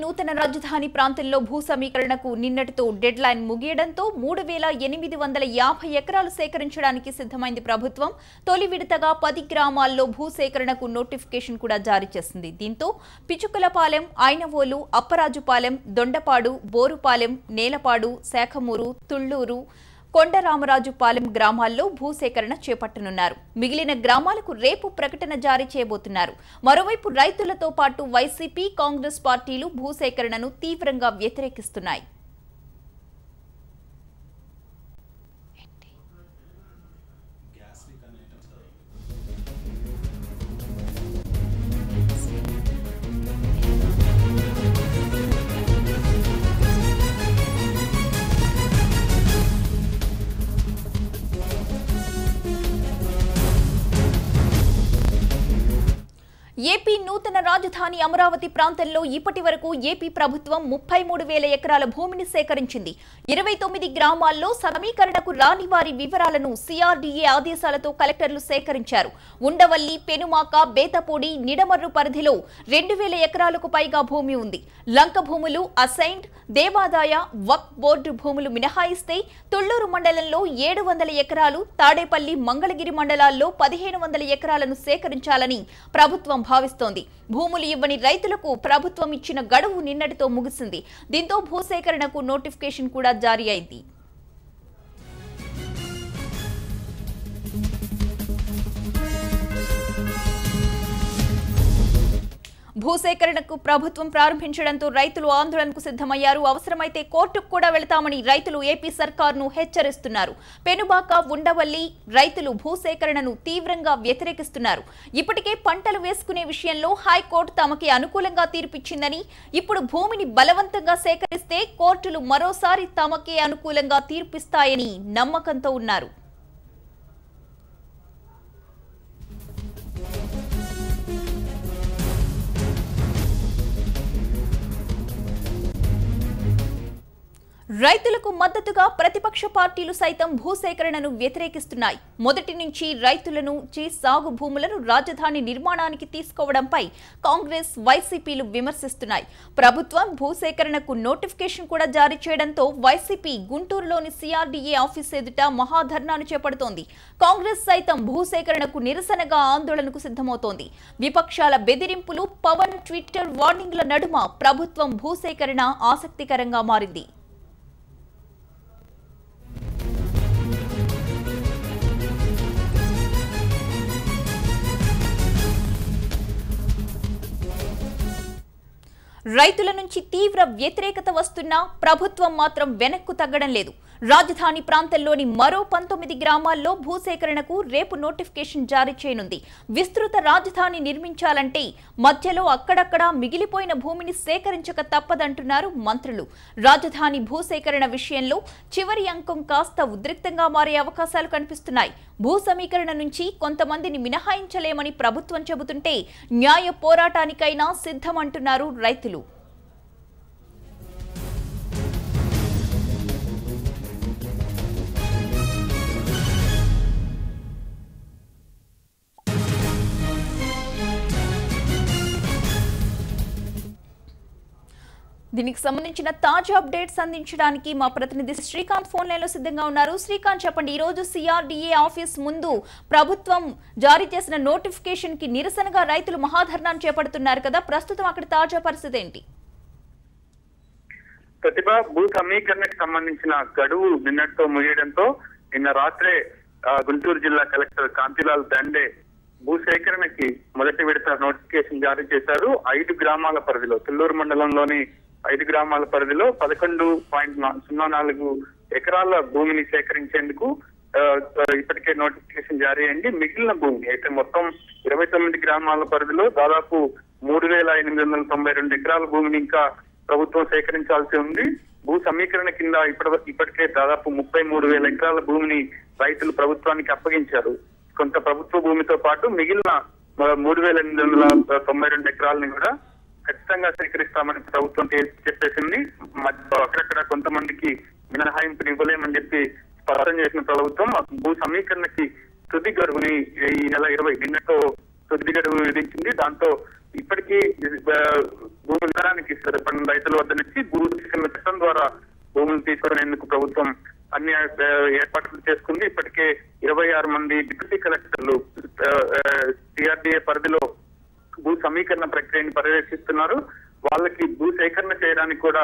నూతన రాజధాని ప్రాంతంలో భూ సమీకరణకు నిన్నటితో డెడ్ లైన్ ముగియడంతో 3850 ఎకరాలు సేకరించడానికి సిద్ధమైంది ప్రభుత్వం. తొలి విడతగా 10 గ్రామాల్లో భూ సేకరణకు నోటిఫికేషన్ కూడా జారీ చేసింది. దీంతో పిచుకలపాలెం, ఐనవోలు, అప్పరాజుపాలెం, దొండపాడు, బోరుపాలెం, నేలపాడు, శాఖమూరు, తుళ్లూరు, కొండరామరాజుపాలెం గ్రామాల్లో భూసేకరణ చేపట్టనున్నారు. మిగిలిన గ్రామాలకు రేపు ప్రకటన జారీ చేయబోతున్నారు. మరోవైపు రైతులతో పాటు వైసీపీ, కాంగ్రెస్ పార్టీలు భూసేకరణను తీవ్రంగా వ్యతిరేకిస్తున్నాయి. ఏపీ నూతన రాజధాని అమరావతి ప్రాంతంలో ఇప్పటి వరకు ఏపీ ప్రభుత్వం 33,000 ఎకరాల భూమిని సేకరించింది. 29 గ్రామాల్లో సమీకరణకు రాని వారి వివరాలను సిఆర్డీఏ ఆదేశాలతో కలెక్టర్లు సేకరించారు. ఉండవల్లి, పెనుమాక, బేతపూడి, నిడమర్రు పరిధిలో 2,000 ఎకరాలకు పైగా భూమి ఉంది. లంక భూములు, అసైన్డ్, దేవాదాయ, వక్ఫ్ బోర్డు భూములు మినహాయిస్తే తుళ్లూరు మండలంలో 700 ఎకరాలు, తాడేపల్లి, మంగళగిరి మండలాల్లో 1,500 ఎకరాలను సేకరించాలని ప్రభుత్వం భావిస్తోంది. భూములు ఇవ్వని రైతులకు ప్రభుత్వం ఇచ్చిన గడువు నిన్నటితో ముగిసింది. దీంతో భూసేకరణకు నోటిఫికేషన్ కూడా జారీ అయింది. భూసేకరణకు ప్రభుత్వం ప్రారంభించడంతో రైతులు ఆందోళనకు సిద్ధమయ్యారు. అవసరమైతే కోర్టుకు కూడా వెళతామని రైతులు ఏపీ సర్కార్ను హెచ్చరిస్తున్నారు. పెనుబాక, ఉండవల్లి రైతులు భూసేకరణను తీవ్రంగా వ్యతిరేకిస్తున్నారు. ఇప్పటికే పంటలు వేసుకునే విషయంలో హైకోర్టు తమకి అనుకూలంగా తీర్పిచ్చిందని, ఇప్పుడు భూమిని బలవంతంగా సేకరిస్తే కోర్టులు మరోసారి తమకే అనుకూలంగా తీర్పిస్తాయని నమ్మకంతో ఉన్నారు. రైతులకు మద్దతుగా ప్రతిపక్ష పార్టీలు సైతం భూసేకరణను వ్యతిరేకిస్తున్నాయి. మొదటి నుంచి రైతులను సాగు భూములను రాజధాని నిర్మాణానికి తీసుకోవడంపై కాంగ్రెస్, వైసీపీలు విమర్శిస్తున్నాయి. ప్రభుత్వం భూసేకరణకు నోటిఫికేషన్ కూడా జారీ చేయడంతో వైసీపీ గుంటూరులోని సిఆర్డీఏ ఆఫీస్ ఎదుట మహాధర్నాను చేపడుతోంది. కాంగ్రెస్ సైతం భూసేకరణకు నిరసనగా ఆందోళనకు సిద్ధమవుతోంది. విపక్షాల బెదిరింపులు, పవన్ ట్విట్టర్ వార్నింగ్ల నడుమ ప్రభుత్వం భూసేకరణ ఆసక్తికరంగా మారింది. రైతుల నుంచి తీవ్ర వ్యతిరేకత వస్తున్నా ప్రభుత్వం మాత్రం వెనక్కు తగ్గడం లేదు. రాజధాని ప్రాంతంలోని మరో 19 గ్రామాల్లో భూసేకరణకు రేపు నోటిఫికేషన్ జారీ చేయనుంది. విస్తృత రాజధాని నిర్మించాలంటే మధ్యలో అక్కడక్కడా మిగిలిపోయిన భూమిని సేకరించక తప్పదంటున్నారు మంత్రులు. రాజధాని భూసేకరణ విషయంలో చివరి అంకం కాస్త ఉద్రిక్తంగా మారే అవకాశాలు కనిపిస్తున్నాయి. భూ సమీకరణ నుంచి కొంతమందిని మినహాయించలేమని ప్రభుత్వం చెబుతుంటే న్యాయ పోరాటానికైనా సిద్ధమంటున్నారు రైతులు. దీనికి సంబంధించిన తాజా అప్డేట్స్ అందించడానికి మా ప్రతినిధి శ్రీకాంత్ ఫోన్ లైన్లో సిద్ధంగా ఉన్నారు. శ్రీకాంత్, చెప్పండి, ఈ రోజు సిఆర్డీఏ ఆఫీస్ ముందు ప్రభుత్వం జారీ చేసిన నోటిఫికేషన్ కి నిరసనగా రైతులు మహాధర్నాను చేపడుతున్నారు కదా, ప్రస్తుతం అక్కడ తాజా పరిస్థితి ఏంటి? ప్రతిభ, భూ సమీకరణకు సంబంధించిన గడువు నిన్నటితో ముగియడంతో నిన్న రాత్రే గుంటూరు జిల్లా కలెక్టర్ కాంతిలాల్ దండే భూసేకరణకి మొదటి విడత నోటిఫికేషన్ జారీ చేశారు. 5 గ్రామాల పరిధిలో, తుళ్లూరు మండలంలోని 5 గ్రామాల పరిధిలో 11.04 ఎకరాల భూమిని సేకరించేందుకు ఇప్పటికే నోటిఫికేషన్ జారీ అయింది. మిగిలిన భూమి అయితే మొత్తం 29 గ్రామాల పరిధిలో దాదాపు 3,892 ఎకరాల భూమిని ఇంకా ప్రభుత్వం సేకరించాల్సి ఉంది. భూ సమీకరణ కింద ఇప్పటికే దాదాపు 33,000 ఎకరాల భూమిని రైతులు ప్రభుత్వానికి అప్పగించారు. కొంత ప్రభుత్వ భూమితో పాటు మిగిలిన 3,892 ఎకరాలని కూడా ఖచ్చితంగా సేకరిస్తామని ప్రభుత్వం చెప్పేసింది. అక్కడక్కడ కొంతమందికి మినహాయింపుని ఇవ్వలేమని చెప్పి స్పష్టం చేసిన ప్రభుత్వం భూ సమీకరణకి తుది గడువుని ఈ నెల 20 నిన్నతో తుది గడువు విధించింది. దాంతో ఇప్పటికీ భూములు ఇవ్వడానికి సరిపడిన రైతుల వద్ద నుంచి భూ తీసుకున్న చట్టం ద్వారా భూములు తీసుకునేందుకు ప్రభుత్వం అన్ని ఏర్పాట్లు చేసుకుంది. ఇప్పటికే 26 మంది డిప్యూటీ కలెక్టర్లు సిఆర్డీఏ పరిధిలో భూ సమీకరణ ప్రక్రియను పర్యవేక్షిస్తున్నారు. వాళ్ళకి భూ సేకరణ చేయడానికి కూడా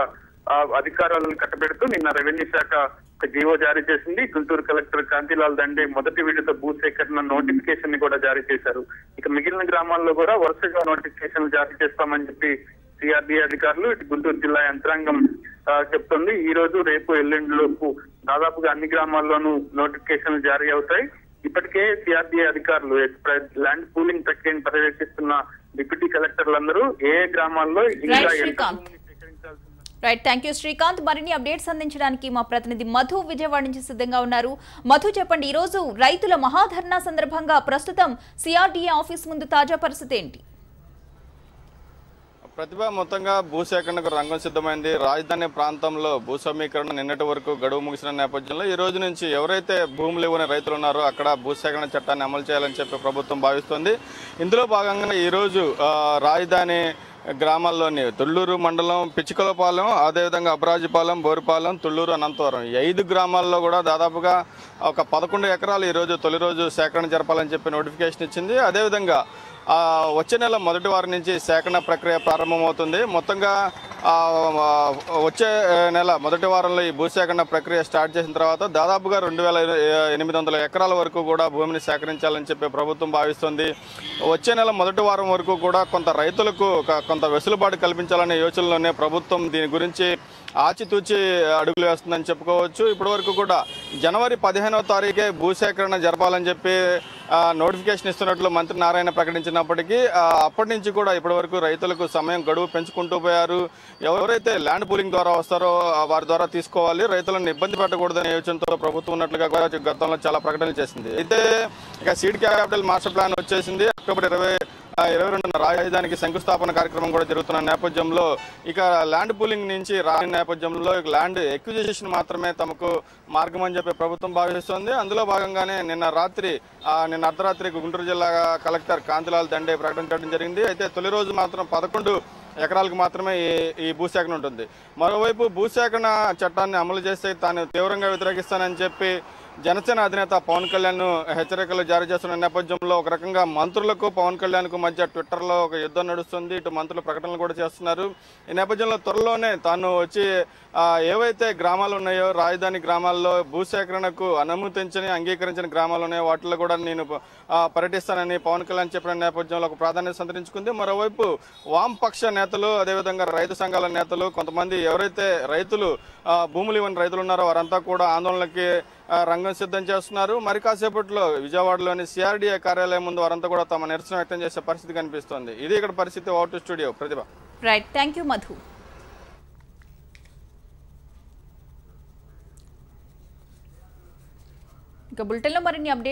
అధికారాలను కట్టబెడుతూ నిన్న రెవెన్యూ శాఖ ఒక జీవో జారీ చేసింది. గుంటూరు కలెక్టర్ కాంతిలాల్ దండే మొదటి విడత భూ సేకరణ నోటిఫికేషన్ ని కూడా జారీ చేశారు. ఇక మిగిలిన గ్రామాల్లో కూడా వరుసగా నోటిఫికేషన్లు జారీ చేస్తామని చెప్పి సిఆర్డీఏ అధికారులు ఇటు గుంటూరు జిల్లా యంత్రాంగం చెప్తుంది. ఈ రోజు రేపు ఎల్లుండిలోపు దాదాపుగా అన్ని గ్రామాల్లోనూ నోటిఫికేషన్లు జారీ అవుతాయి. ఇప్పటికే సిఆర్డీఏ అధికారులు ల్యాండ్ పూలింగ్ ప్రక్రియను పర్యవేక్షిస్తున్న డిప్యూటీ కలెక్టర్లందరూ ఏ గ్రామాల్లో ఇంకా రైట్, థ్యాంక్ యూ శ్రీకాంత్. మరిన్ని అప్డేట్స్ అందించడానికి మా ప్రతినిధి మధు విజయవాడ నుంచి సిద్ధంగా ఉన్నారు. మధు, చెప్పండి, ఈ రోజు రైతుల మహాధర్నా సందర్భంగా ప్రస్తుతం సిఆర్డీఏ ఆఫీస్ ముందు తాజా పరిస్థితి ఏంటి? ప్రతిభ మొత్తంగా భూసేకరణకు రంగం సిద్ధమైంది. రాజధాని ప్రాంతంలో భూ సమీకరణ నిన్నటి వరకు గడువు ముగిసిన నేపథ్యంలో ఈ రోజు నుంచి ఎవరైతే భూములు ఇవ్వని రైతులు ఉన్నారో అక్కడ భూసేకరణ చట్టాన్ని అమలు చేయాలని చెప్పి ప్రభుత్వం భావిస్తోంది. ఇందులో భాగంగా ఈరోజు రాజధాని గ్రామాల్లోని తుళ్లూరు మండలం, పిచ్చికలపాలెం, అదేవిధంగా అబ్రాజిపాలెం, బోరుపాలెం, తుళ్లూరు, అనంతవరం ఈ 5 గ్రామాల్లో కూడా దాదాపుగా ఒక 11 ఎకరాలు ఈరోజు తొలి రోజు సేకరణ జరపాలని చెప్పి నోటిఫికేషన్ ఇచ్చింది. అదేవిధంగా వచ్చే నెల మొదటి వారం నుంచి సేకరణ ప్రక్రియ ప్రారంభమవుతుంది. మొత్తంగా వచ్చే నెల మొదటి వారంలో ఈ భూసేకరణ ప్రక్రియ స్టార్ట్ చేసిన తర్వాత దాదాపుగా 2800 ఎకరాల వరకు కూడా భూమిని సేకరించాలని చెప్పి ప్రభుత్వం భావిస్తుంది. వచ్చే నెల మొదటి వారం వరకు కూడా కొంత రైతులకు కొంత వెసులుబాటు కల్పించాలనే యోచనలోనే ప్రభుత్వం దీని గురించి ఆచితూచి అడుగులు వేస్తుందని చెప్పుకోవచ్చు. ఇప్పటి వరకు కూడా జనవరి 15వ తారీఖే భూసేకరణ జరపాలని చెప్పి నోటిఫికేషన్ ఇస్తున్నట్లు మంత్రి నారాయణ ప్రకటించినప్పటికీ అప్పటి నుంచి కూడా ఇప్పటి వరకు రైతులకు సమయం గడువు పెంచుకుంటూ పోయారు. ఎవరైతే ల్యాండ్ పూలింగ్ ద్వారా వస్తారో వారి ద్వారా తీసుకోవాలి, రైతులను ఇబ్బంది పెట్టకూడదనే యోచనతో ప్రభుత్వం ఉన్నట్లుగా కూడా గతంలో చాలా ప్రకటనలు చేసింది. అయితే ఇక సీడ్ క్యాపిటల్ మాస్టర్ ప్లాన్ వచ్చేసింది. అక్టోబర్ 22న రాజధానికి శంకుస్థాపన కార్యక్రమం కూడా జరుగుతున్న నేపథ్యంలో ఇక ల్యాండ్ పూలింగ్ నుంచి రాని నేపథ్యంలో ల్యాండ్ ఎక్విజిషన్ మాత్రమే తమకు మార్గం అని చెప్పి ప్రభుత్వం భావిస్తోంది. అందులో భాగంగానే నిన్న అర్ధరాత్రి గుంటూరు జిల్లా కలెక్టర్ కాంతిలాల్ దండే ప్రకటించడం జరిగింది. అయితే తొలి రోజు మాత్రం 11 ఎకరాలకు మాత్రమే ఈ భూసేకరణ ఉంటుంది. మరోవైపు భూసేకరణ చట్టాన్ని అమలు చేస్తే తాను తీవ్రంగా వ్యతిరేకిస్తానని చెప్పి జనసేన అధినేత పవన్ కళ్యాణ్ హెచ్చరికలు జారీ చేస్తున్న నేపథ్యంలో ఒక రకంగా మంత్రులకు పవన్ కళ్యాణ్కు మధ్య ట్విట్టర్లో ఒక యుద్ధం నడుస్తుంది. ఇటు మంత్రులు ప్రకటనలు కూడా చేస్తున్నారు. ఈ నేపథ్యంలో త్వరలోనే తాను వచ్చి ఏవైతే గ్రామాలు ఉన్నాయో రాజధాని గ్రామాల్లో భూసేకరణకు అనుమతించని అంగీకరించిన గ్రామాలు ఉన్నాయో వాటిలో కూడా నేను పర్యటిస్తానని పవన్ కళ్యాణ్ చెప్పిన నేపథ్యంలో ఒక ప్రాధాన్యత సంతరించుకుంది. మరోవైపు వామపక్ష నేతలు, అదేవిధంగా రైతు సంఘాల నేతలు, కొంతమంది ఎవరైతే రైతులు భూములు ఇవ్వని రైతులు ఉన్నారో వారంతా కూడా ఆందోళనకి రంగం సిద్ధం చేస్తున్నారు. మరి కాసేపట్లో విజయవాడలోని సిఆర్డీఏ కార్యాలయం ముందు వారంతా కూడా తమ నిరసన వ్యక్తం చేసే పరిస్థితి కనిపిస్తోంది. ఇది ఇక్కడ పరిస్థితి. Out to studio Pratibha. Right, thank you Madhu. ఇక బులెటిన్లో మరిన్ని అప్డేట్